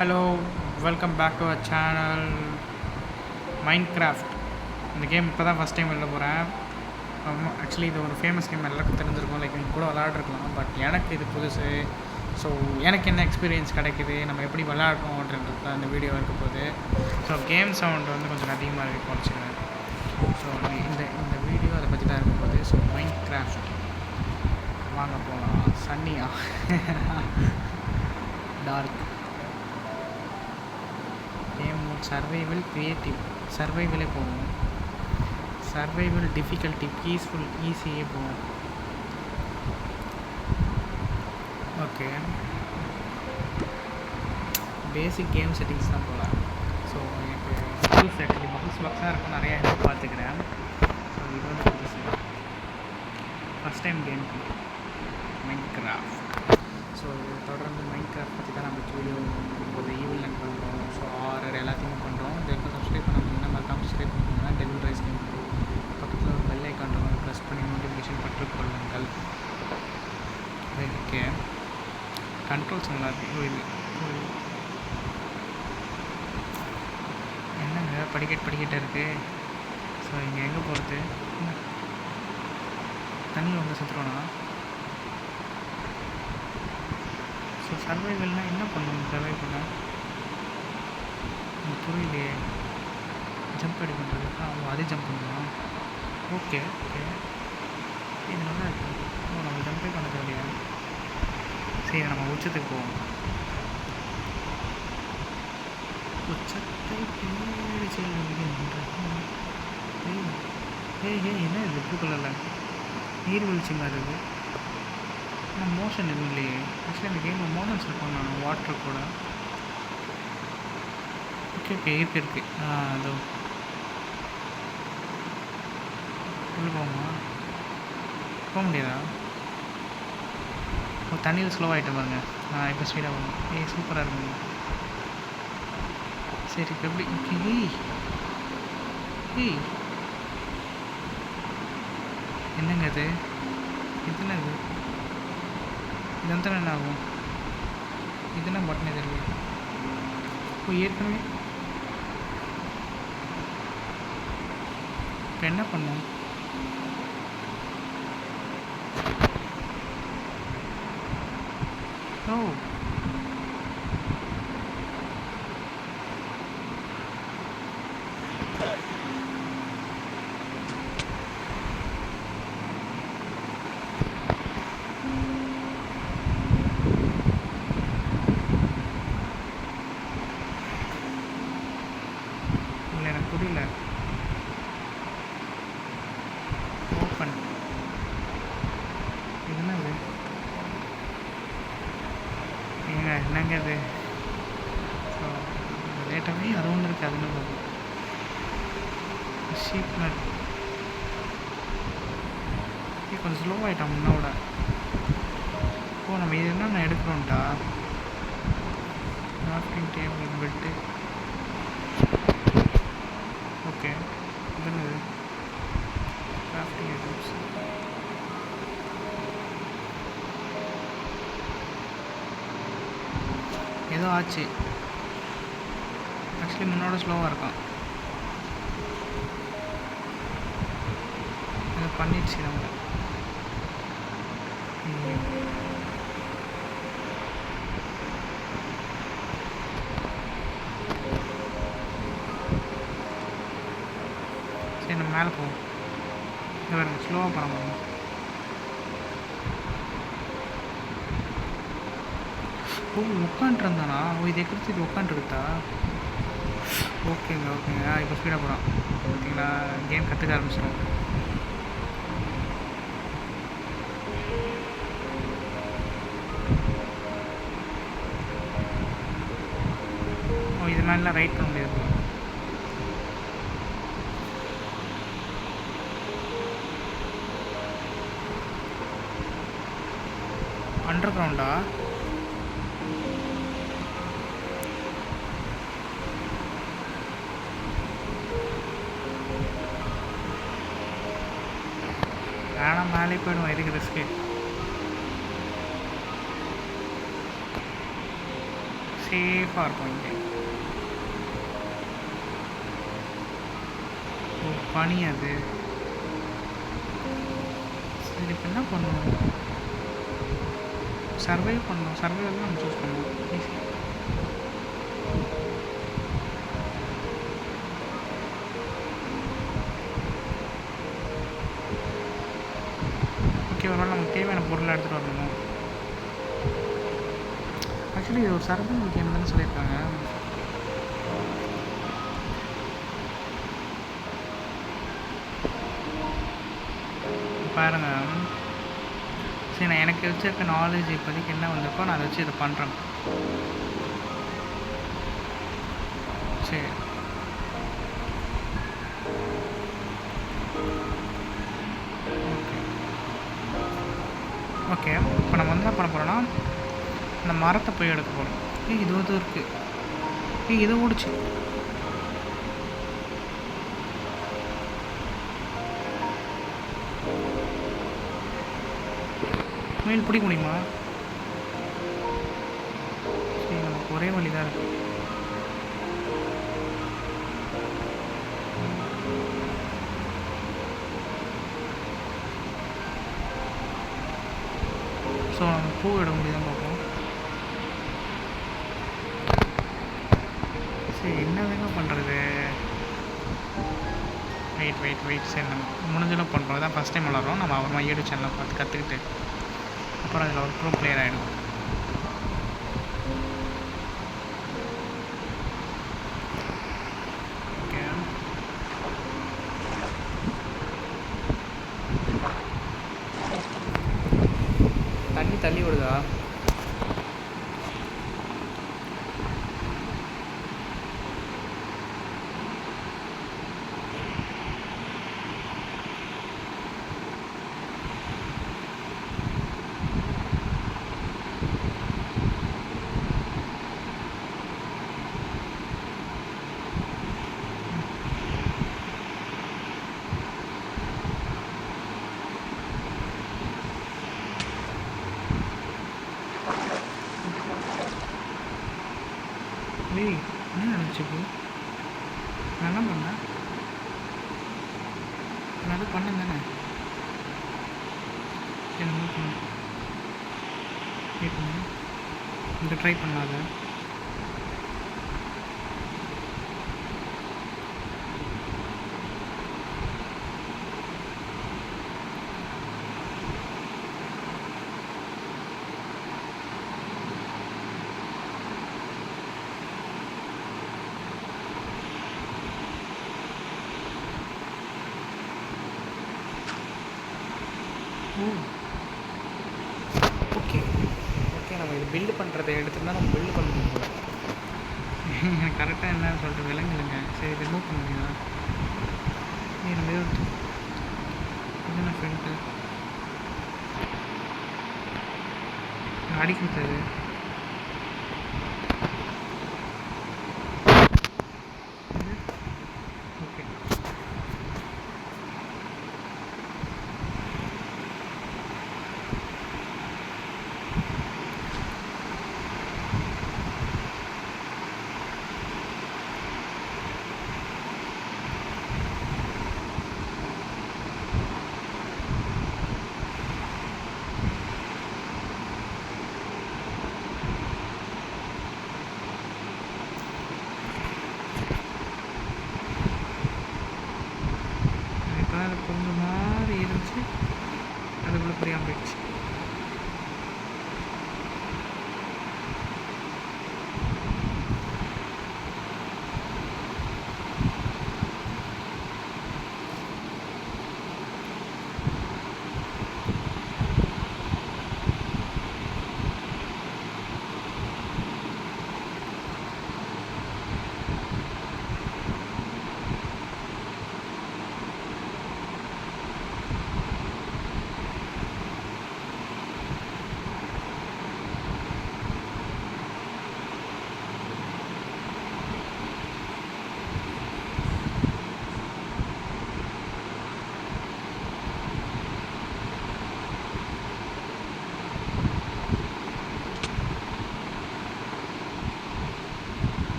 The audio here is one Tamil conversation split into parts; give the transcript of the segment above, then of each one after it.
Hello, welcome back to our channel Minecraft. இந்த கேம் இப்போ தான் ஃபஸ்ட் டைம் வெளில போகிறேன். ஆக்சுவலி இது ஒரு ஃபேமஸ் கேம், எல்லாருக்கும் தெரிஞ்சிருக்கும். லைக் கூட விளாட்ருக்கலாம். பட் எனக்கு இது புதுசு. ஸோ எனக்கு என்ன எக்ஸ்பீரியன்ஸ் கிடைக்குது, நம்ம எப்படி விளாட்றோம் அப்படின்றது தான் இந்த வீடியோ இருக்க போகுது. ஸோ கேம் சவுண்ட் வந்து கொஞ்சம் அதிகமாக இருக்குது, குறைச்சிக்கிறேன். ஸோ இந்த வீடியோ அதை பற்றி தான் இருக்கும் போது. ஸோ மைன்கிராஃப்ட் வாங்க போகலாம். சன்னியா dark game mode, survival, creative. சர்வைவலே போகும். சர்வைவல் டிஃபிகல்ட்டி, பீஸ்ஃபுல், ஈஸியே போகும். ஓகே, பேசிக் கேம் செட்டிங்ஸ் தான் போகலாம். ஸோ எனக்கு ஃபுல் செட் பாக்ஸாக இருக்கும், நிறையா பார்த்துக்கிறேன். ஸோ இது வந்து புதுசு, first time game Minecraft. So தொடர்ந்து மைன்கிராஃப்ட் பற்றி தான் நம்ம வீடியோ ஒரு ஈவெண்ட் பண்ணுறோம். ஸோ ஆர்டர் எல்லாத்தையுமே பண்ணுறோம். இது வரைக்கும் சப்ஸ்கிரைப் பண்ண முடியும், மறக்காம சப்ஸ்கிரைப் பண்ணுங்கள். டெலிவரி ரைஸ் கேம் பக்கத்தில் ஒரு பெல் ஐக்கான் இருக்கும், ப்ரெஸ் பண்ணி நோட்டிஃபிகேஷன் பற்றுக்கொள்ளுங்கள். ஓகே, கண்ட்ரோல்ஸ் நல்லா இருக்குது. இது என்னங்க படிக்கட்டு இருக்குது. ஸோ இங்கே எங்கே போகிறது? தண்ணி வந்து சுற்றுறோன்னா. ஸோ சர்வைவல்னால் என்ன பண்ணணும்? சர்வை பண்ண புரியலையே. ஜம்ப் அடி பண்ணுறது. அதே ஜம்ப் பண்ணலாம். ஓகே ஓகே, இது நல்லா இருக்குது. நம்ம ஜம்பே பண்ண தேவையா? சரி, நம்ம உச்சத்துக்கு போவோம். உச்சத்தை பின்னாடி என்ன இது ப்ளூ கலரில் நீர்வீழ்ச்சி மாதிரி இருக்குது. ஆனால் மோஷன் எதுவும் இல்லையே. ஆக்சுவலி அந்த கேமில் மோஷன்ஸ் இருக்கும். நான் வாட்டர் கூட ஓகே இருக்குது. அதோ உள்ளே போகுமா? போக முடியாதா? தண்ணியில் ஸ்லோவாகிட்ட பாருங்க. இப்போ ஸ்பீடாக போகணும். சூப்பராக இருக்குங்க. சரி, இப்போ எப்படி? ஓகே, என்னங்க இது? இதுனா இது என்ன ஆகும்? இதுனா பட்டனே தெரியல. ஏற்கனவே இப்போ என்ன பண்ணும்? ஓ, இல்லை எனக்கு புரியல. ஓப்பன் இதுனா இது ஏங்க, என்னங்க இது? ஸோ லேட்டாகவே அது ஒன்று இருக்குது. அது என்ன போகும்? ஷீப் நட் கொஞ்சம் ஸ்லோ ஆகிட்டான் முன்னோட. நம்ம இது என்னென்ன எடுக்கிறோம்டா? Crafting table, bed. ஓகே, இதுன்னு கிராஃப்டிங் ஐட்டம்ஸ். ஏதோ ஆச்சு. ஆக்சுவலி முன்னோட ஸ்லோவாக இருக்கான். இதை பண்ணிடுச்சு நம்ம. சரி, நம்ம மேலே போவோம். இது பாருங்க, ஸ்லோவாக போகிற பாருங்க. உட்காண்ட்ருந்தானா? இதை குறித்து இது உட்காண்ட்ருக்குதா? ஓகேங்க. இப்போ ஸ்பீடாக போகிறான். ஓகேங்களா? கேம் கற்றுக்க ஆரம்பிச்சிடும். இது மேலாம் ரைட் பண்ண முடியாது. அண்டர் கிரவுண்டா? வேணாம், மேலே போயிடுவோம். எதுக்கு ரிஸ்க்கு? சேஃபாக இருக்கும் இங்கே. பனி அது. சரி இப்போ என்ன பண்ணணும்? சர்வைவ் பண்ணணும். சர்வைவ் தான் நம்ம சூஸ் பண்ணணும். ஈஸி. ஓகே, ஒரு நாள் நமக்கு தேவையான பொருளை எடுத்துகிட்டு வரணும். ஆக்சுவலி இது ஒரு சர்வைவல் கேம் தானே சொல்லியிருக்காங்க. பாருங்க, சரி நான் எனக்கு வச்சிருக்க நாலேஜ் இப்போதைக்கு என்ன வந்திருக்கோ நான் அதை வச்சு இதை பண்ணுறேன். சரி, ஓகே. இப்போ நம்ம என்ன பண்ண போகிறோன்னா, இந்த மரத்தை போய் எடுக்க போகிறோம். இது இருக்குது. இதை ஓடிச்சு. முயல் பிடிக்க முடியுமா? சரி, நமக்கு ஒரே வழி தான் இருக்குது. ஸோ நம்ம பூ இட முடியுதான் பார்ப்போம். சரி, என்ன வேணா பண்ணுறது? வெயிட். சரி, நம்ம முடிஞ்சளவு பண்ணுறோம். தான் ஃபஸ்ட் டைம் விளாட்றோம். நம்ம அப்புறமா யூடியூப் சேனலை பார்த்து கற்றுக்கிட்டு அப்புறம் அதில் ஒரு ப்ரோ பிளேயர் ஆகிடும். ஓகே, தள்ளி விடுதா? என்ன நினச்சிப்போ? நான் என்ன பண்ணேன்? நான் அது பண்ணேன் தானே. சரி, மூவ் பண்ண இந்த ட்ரை பண்ணாத. ஓகே, நம்ம இது பில்டு பண்ணுறதை எடுத்துருந்தா நம்ம பில்டு பண்ண முடியும். எனக்கு கரெக்டாக என்னன்னு சொல்லிட்டு விளங்குதுங்க. சரி, இது மூவ் பண்ண முடியுதா? நம்ம இதுனா ஃப்ரெண்ட்டு அடி கொடுத்தது. ஓகே, அது கொஞ்சம் மாதிரி இருந்துச்சு, அதுக்குள்ளே புரியாமல் போயிடுச்சு.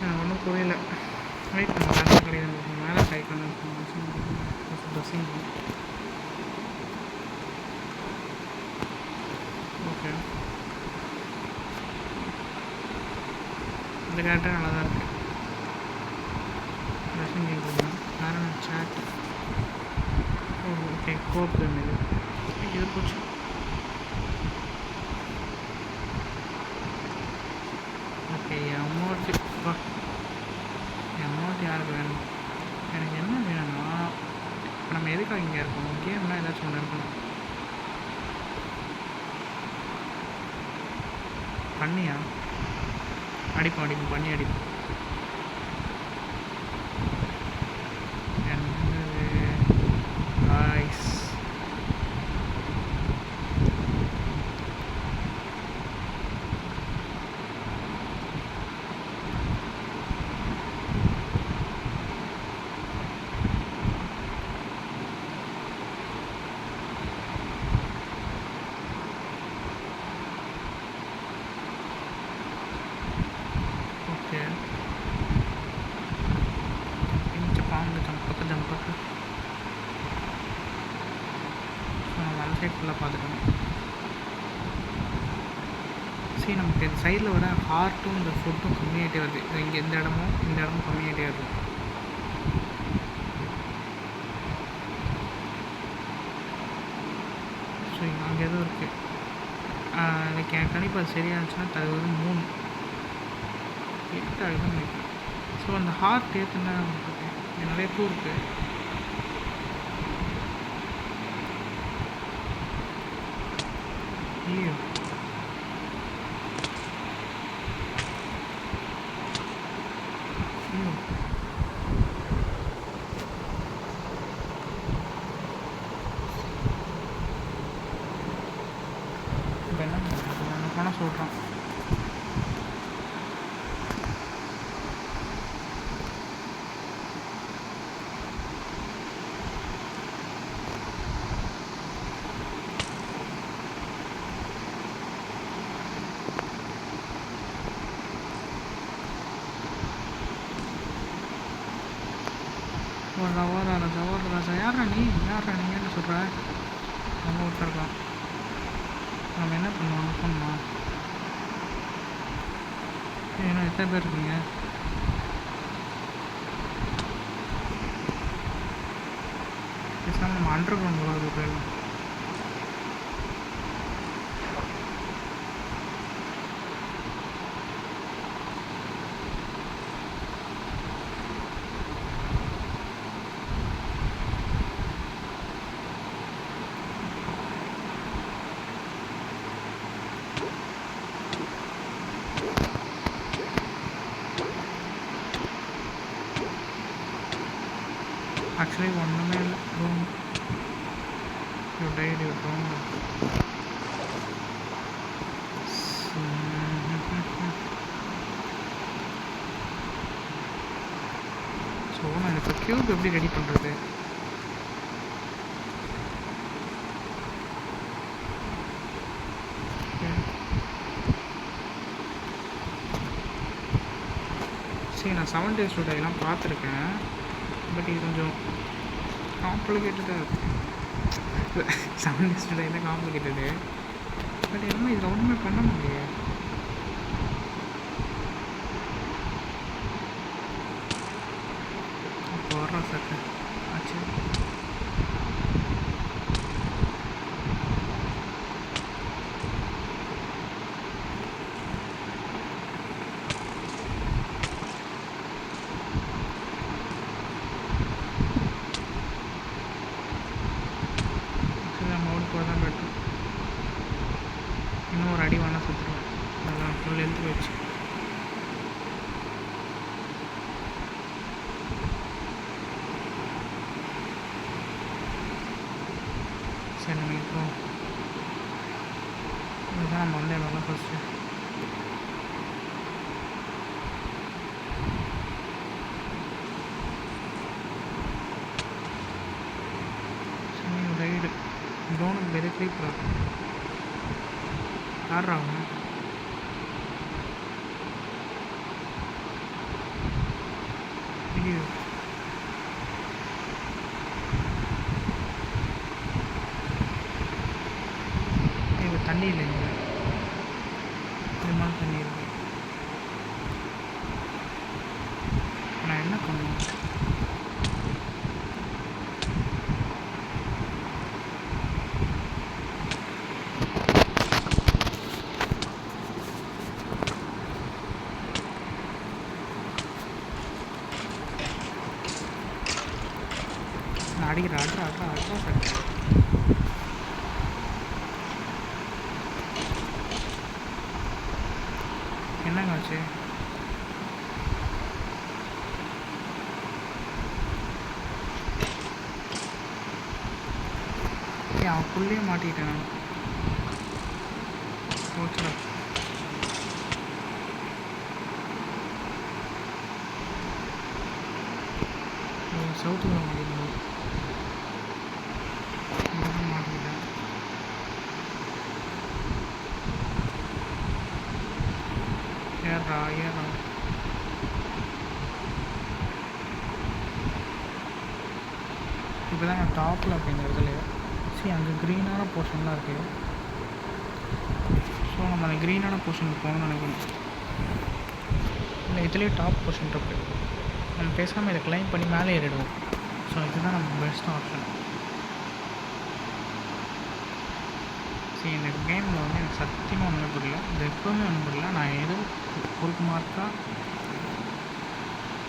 எனக்கு ஒன்றும் புரியல. வெயிட் நம்ம வேறு கிடையாது, மேலே கை கண்ணு ட்ரெஸ்ஸிங். ஓகே, இந்த கேரக்டர் நல்லா தான் இருக்குது. ட்ரெஸ்ஸிங் கேம் போடலாம். வேறு சேட். ஓகே, கோப் கேம் இது போச்சு. ஓகே, அமௌண்ட் யாருக்கு வேணும்? எனக்கு என்ன வேணும்னா, இப்போ நம்ம எதுக்காக இங்கே இருக்கோம்? கேம்னா ஏதாச்சும் ஒன்று இருக்கணும். பண்ணியா அடிப்போம் பண்ணி அடிப்போம். ஐஸ் ஃபுல்லாக பார்த்துட்டோம். சரி, நமக்கு இந்த சைடில் விட ஹார்ட்டும் இந்த ஃபுட்டும் கம்மியாகிட்டே வருது. இங்கே இந்த இடமும் கம்மியாகிட்டே வருது. ஸோ அங்கே எதுவும் இருக்குது. எனக்கு என் கணிப்பு அது சரியாச்சுன்னா அது ஒரு 3 8 ஆகுதுன்னு நினைக்கிறேன். ஸோ அந்த ஹார்ட் ஏற்றுனா நிறைய பூ இருக்குது. ஐயோ, என்ன பணம் சொல்கிறான். ராஜா யாரா நீன்னு சொல்கிற? நம்ம ஒருத்தருக்கலாம். நம்ம என்ன பண்ணுவோம்? பண்ணலாம். ஏன்னா எத்தனை பேர் இருக்கீங்க? பேசாமல் நம்ம அண்டர் கிரவுண்ட் போல பேர். ஆக்சுவலி ஒன்றுமே இல்லை. Room diary room. ஸோ நான் இப்போ க்யூப் எப்படி ரெடி பண்ணுறது? சரி, நான் 7 days டூடேலாம் பார்த்துருக்கேன். பட் இது கொஞ்சம் காம்ப்ளிகேட்டடாக இருக்குது. 7 days டூடேலாம் காம்ப்ளிகேட்டடு. பட் என்னமோ இதில் ஒன்றுமே பண்ண முடியாது. இப்போ வர்றோம் சார். ஆச்சு. இன்னும் ஒரு அடி வேணால் சுற்றுருவேன். அதெல்லாம் ஃபுல் எழுத்து வச்சு சரி. நம்ம இப்போ இதுதான் நம்ம வந்து எவ்வளோ ஃபஸ்ட்டு சரி. ரைடு டோனுக்கு பெரிய கிளீப்பர் யார் ஆகும்? ஐயோ இது தண்ணி இல்லை இங்கே இது மாதிரி தண்ணி இருக்கு நான் என்ன பண்ணுவேன் நான் அடிக்கிறேன் அட்ரா சார் என்னங்க ஆச்சு அவன் புள்ளையே மாட்டிக்கிட்டேன் நான் ஓகேடா சவுத்துக்குள்ள மாட்டிக்கணும் மாட்டிக்கிட்டேன் ஏறா இப்போ தான் நான் டாப்பில் அப்படிங்கிறதுலையே அங்கே க்ரீனான போர்ஷன்லாம் இருக்குது ஸோ நம்ம அந்த க்ரீனான போர்ஷனுக்கு போகணும்னு நினைக்கணும் இல்லை இதுலேயே டாப் போர்ஷன் இருக்குது நம்ம பேசாமல் இதை கிளைம் பண்ணி மேலே ஏறிடுவோம் ஸோ இதுதான் நம்ம பெஸ்ட் ஆப்ஷன் சரி இந்த கேமில் வந்து எனக்கு சத்தியமாக ஒன்றுமே புரியல இது எப்போவுமே ஒன்றும் புரியல நான் ஏதோ ஒரு மார்க்காக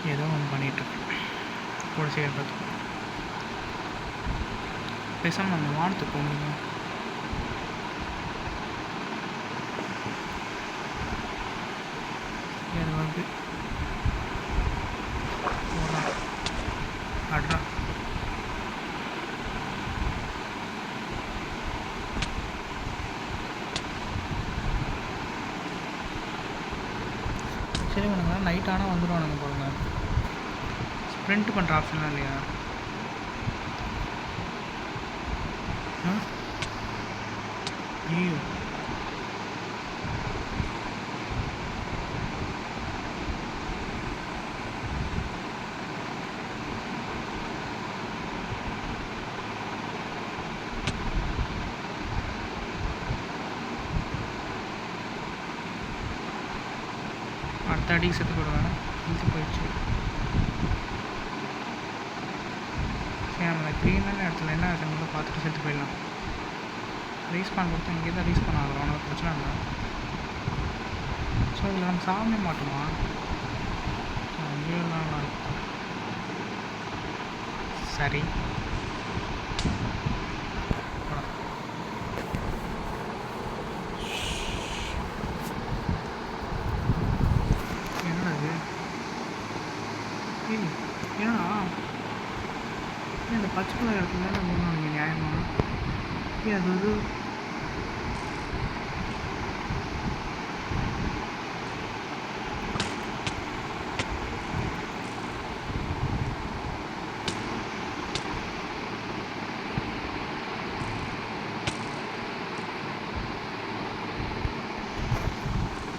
ஏதோ ஒன்று பண்ணிகிட்ருக்கேன் கூட சேர்த்து பேசாமல் நம்ம வானத்துக்கு போக முடியும் அது வந்து அட்ரா சரி பண்ணுங்க நைட் ஆனால் வந்துடுவானுங்க போடுங்க ஸ்ப்ரிண்ட் பண்ணுற ஆப்ஷன்லாம் இல்லையா ஐயோ அடுத்த அடிக்கு செத்து போடுவேன் இது போயிடுச்சு சரி நம்ம க்ரீனான இடத்துல என்ன இருக்குன்னு பார்த்துட்டு செத்து போயிடலாம் ரீஸ்பான் கொடுத்து இங்கே தான் ரீஸ்பான் ஆகிறோம் உனக்கு பிரச்சனை இல்லை ஸோ இதில் நம்ம சாப்பிட மாட்டோமா அங்கேயும் சரி என்னடா இது ஏன்னா இந்த பச்சை கலர் இடத்துல நீங்கள் நியாயமாக அது ஒரு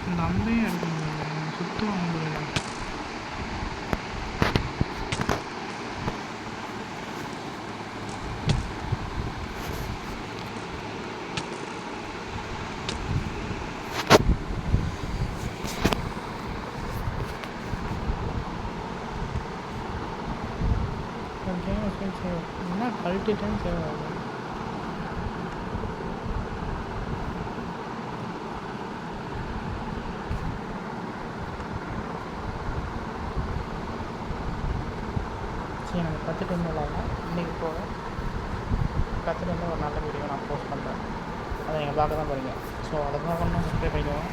இந்த அம்பையும் எடுக்க முடியல சுத்தம் முடியல என்ன கழட்டிட்டேன்னு சேவ் ஆகும் சரி எனக்கு கற்றுட்டு இருந்தாலும் இன்றைக்கி போவேன் கற்றுட்டு இருந்தால் ஒரு நல்ல வீடியோ நான் போஸ்ட் பண்ணுறேன் அதை நீங்கள் பார்க்க தான் போகிறீங்க ஸோ அதுக்காக ஒன்றும் சப்ஸ்கிரைப் பண்ணிக்கோங்க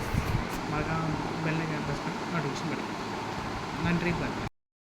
மறக்காம பெல் ஐக்கான் ப்ரெஸ் பண்ணி நோட்டிஃபிகேஷன் பண்ணுங்கள் நன்றி பாய்